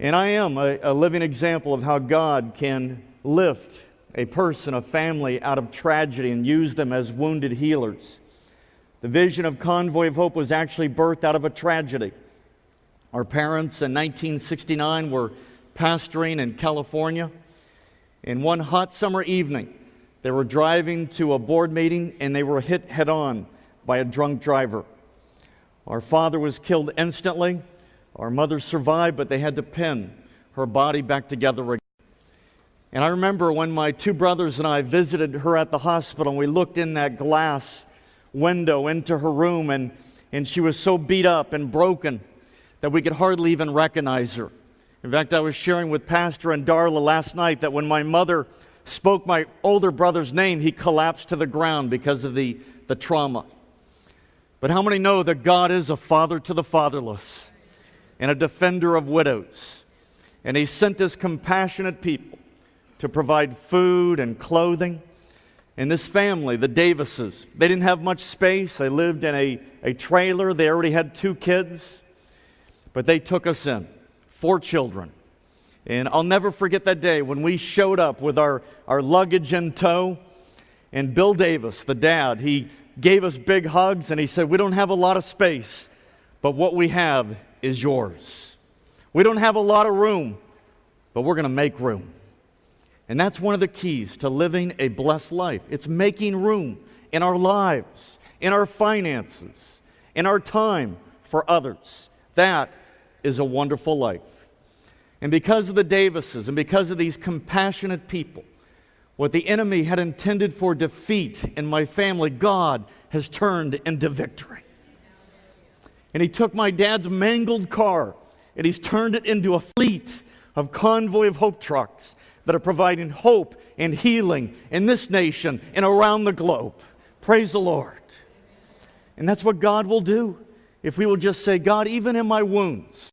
And I am a living example of how God can lift a person, a family, out of tragedy and use them as wounded healers. The vision of Convoy of Hope was actually birthed out of a tragedy. Our parents in 1969 were pastoring in California. And one hot summer evening, they were driving to a board meeting and they were hit head-on by a drunk driver. Our father was killed instantly. Our mother survived, but they had to pin her body back together again. And I remember when my two brothers and I visited her at the hospital, and we looked in that glass window into her room, and she was so beat up and broken that we could hardly even recognize her. In fact, I was sharing with Pastor and Darla last night that when my mother spoke my older brother's name, he collapsed to the ground because of the trauma. But how many know that God is a father to the fatherless and a defender of widows? And He sent His compassionate people to provide food and clothing. And this family, the Davises, they didn't have much space. They lived in a trailer. They already had 2 kids. But they took us in, 4 children. And I'll never forget that day when we showed up with our luggage in tow. And Bill Davis, the dad, he gave us big hugs and he said, "We don't have a lot of space, but what we have is yours. We don't have a lot of room, but we're going to make room." And that's one of the keys to living a blessed life. It's making room in our lives, in our finances, in our time for others. That is a wonderful life. And because of the Davises and because of these compassionate people, what the enemy had intended for defeat in my family, God has turned into victory. And He took my dad's mangled car and He's turned it into a fleet of Convoy of Hope trucks that are providing hope and healing in this nation and around the globe. Praise the Lord. And that's what God will do if we will just say, "God, even in my wounds,